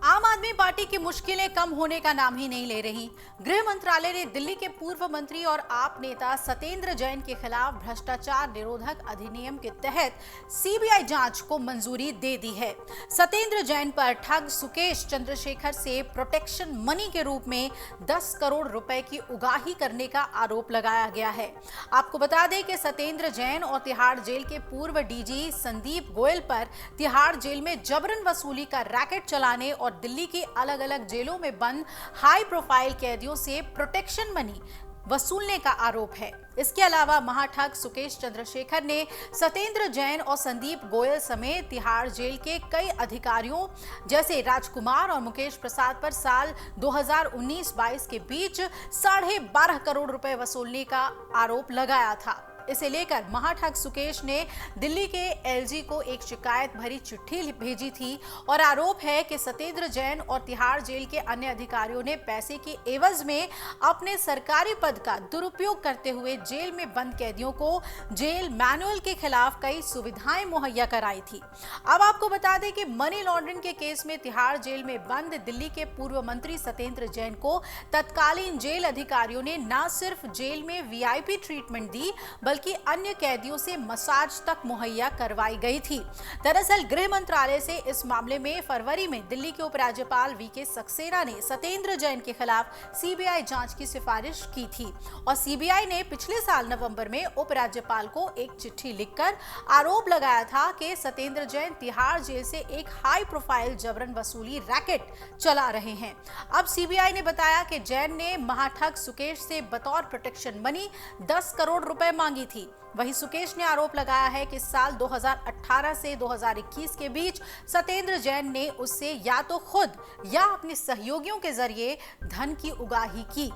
आम आदमी पार्टी की मुश्किलें कम होने का नाम ही नहीं ले रही। गृह मंत्रालय ने दिल्ली के पूर्व मंत्री और आप नेता सत्येंद्र जैन के खिलाफ भ्रष्टाचार निरोधक अधिनियम के तहत सीबीआई जांच को मंजूरी दे दी है। सत्येंद्र जैन पर ठग सुकेश चंद्रशेखर से प्रोटेक्शन मनी के रूप में 10 करोड़ रुपए की उगाही करने का आरोप लगाया गया है। आपको बता दें कि सत्येंद्र जैन और तिहाड़ जेल के पूर्व डीजी संदीप गोयल पर तिहाड़ जेल में जबरन वसूली का रैकेट चलाने और दिल्ली की अलग अलग जेलों में बंद हाई प्रोफाइल कैदियों से प्रोटेक्शन मनी वसूलने का आरोप है। इसके अलावा महाठग सुकेश चंद्रशेखर ने सत्येंद्र जैन और संदीप गोयल समेत तिहाड़ जेल के कई अधिकारियों जैसे राजकुमार और मुकेश प्रसाद पर साल 2019-22 के बीच 12.5 करोड़ रुपए वसूलने का आरोप लगाया था। इसे लेकर महाठग सुकेश ने दिल्ली के एलजी को एक शिकायत भरी चिट्ठी भेजी थी और आरोप है कि सत्येंद्र जैन और तिहाड़ जेल के अन्य अधिकारियों ने पैसे के एवज में अपने सरकारी पद का दुरुपयोग करते हुए जेल में बंद कैदियों को जेल मैनुअल के खिलाफ कई सुविधाएं मुहैया कराई थी। अब आपको बता दें कि मनी लॉन्ड्रिंग के केस में तिहाड़ जेल में बंद दिल्ली के पूर्व मंत्री सत्येंद्र जैन को तत्कालीन जेल अधिकारियों ने न सिर्फ जेल में वीआईपी ट्रीटमेंट दी बल्कि अन्य कैदियों से मसाज तक मुहैया करवाई गई थी। दरअसल गृह मंत्रालय से इस मामले में फरवरी में दिल्ली के उपराज्यपाल वीके सक्सेना ने सत्येंद्र जैन के खिलाफ सीबीआई जांच की सिफारिश की थी और सीबीआई ने पिछले साल नवंबर में उपराज्यपाल को एक चिट्ठी लिखकर आरोप लगाया था कि सत्येंद्र जैन तिहाड़ जेल से एक हाई प्रोफाइल जबरन वसूली रैकेट चला रहे हैं। अब सीबीआई ने बताया कि जैन ने महाठग सुकेश से बतौर प्रोटेक्शन मनी 10 करोड़ रुपए मांगी थी। वहीं सुकेश ने आरोप लगाया है कि साल 2018 से 2021 के बीच सत्येंद्र जैन ने उससे या तो खुद या अपने सहयोगियों के जरिए धन की उगाही की।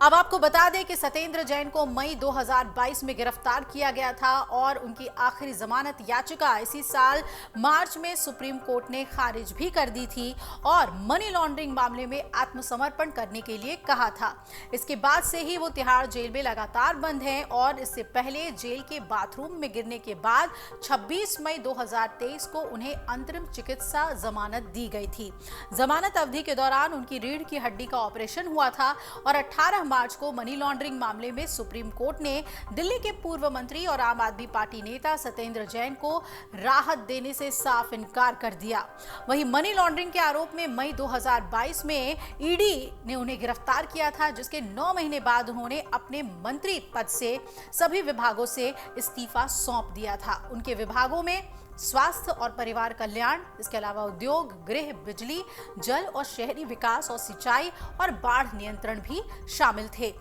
अब आपको बता दें कि सत्येंद्र जैन को मई 2022 में गिरफ्तार किया गया था और उनकी आखिरी जमानत याचिका इसी साल मार्च में सुप्रीम कोर्ट ने खारिज भी कर दी थी और मनी लॉन्ड्रिंग मामले में आत्मसमर्पण करने के लिए कहा था। इसके बाद से ही वो तिहाड़ जेल में लगातार बंद हैं और इससे पहले जेल के बाथरूम में गिरने के बाद 26 मई 2023 को उन्हें अंतरिम चिकित्सा जमानत दी गई थी। जमानत अवधि के दौरान उनकी रीढ़ की हड्डी का ऑपरेशन हुआ था और 18 मार्च को मनी लॉन्ड्रिंग मामले में सुप्रीम कोर्ट ने दिल्ली के पूर्व मंत्री और आम आदमी पार्टी नेता सत्येंद्र जैन को राहत देने से साफ इनकार कर दिया। वहीं मनी लॉन्ड्रिंग के आरोप में मई 2022 में ईडी ने उन्हें गिरफ्तार किया था, जिसके 9 महीने बाद उन्होंने अपने मंत्री पद से सभी विभागों से इस्तीफा सौंप दिया था। उनके विभागों में स्वास्थ्य और परिवार कल्याण, इसके अलावा उद्योग, गृह, बिजली, जल और शहरी विकास और सिंचाई और बाढ़ नियंत्रण भी शामिल थे।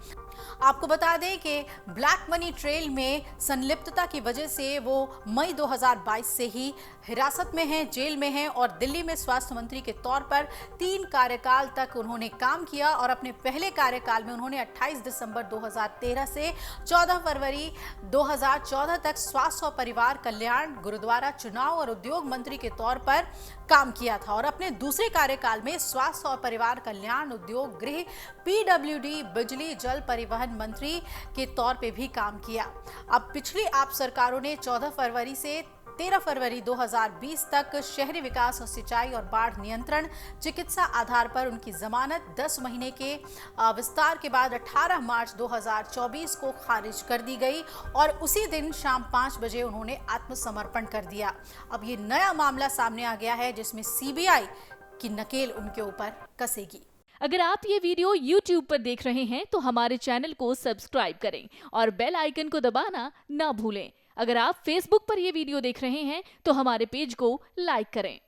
आपको बता दें कि ब्लैक मनी ट्रेल में संलिप्तता की वजह से वो मई 2022 से ही हिरासत में हैं, जेल में हैं और दिल्ली में स्वास्थ्य मंत्री के तौर पर 3 कार्यकाल तक उन्होंने काम किया और अपने पहले कार्यकाल में उन्होंने 28 दिसंबर 2013 से 14 फरवरी 2014 तक स्वास्थ्य और परिवार कल्याण, गुरुद्वारा, चुनाव और उद्योग मंत्री के तौर पर काम किया था और अपने दूसरे कार्यकाल में स्वास्थ्य और परिवार कल्याण, उद्योग, गृह, पीडब्ल्यूडी, बिजली, जल परिवहन मंत्री के तौर पे भी काम किया। अब पिछली आप सरकारों ने 14 फरवरी से 13 फरवरी 2020 तक शहरी विकास और सिंचाई और बाढ़ नियंत्रण, चिकित्सा आधार पर उनकी जमानत 10 महीने के विस्तार के बाद 18 मार्च 2024 को खारिज कर दी गई और उसी दिन शाम 5 बजे उन्होंने आत्मसमर्पण कर दिया। अब ये नया मामला सामने आ गया है जिसमें सीबीआई की नकेल उनके ऊपर कसेगी। अगर आप ये वीडियो YouTube पर देख रहे हैं तो हमारे चैनल को सब्सक्राइब करें और बेल आइकन को दबाना ना भूलें। अगर आप Facebook पर ये वीडियो देख रहे हैं तो हमारे पेज को लाइक करें।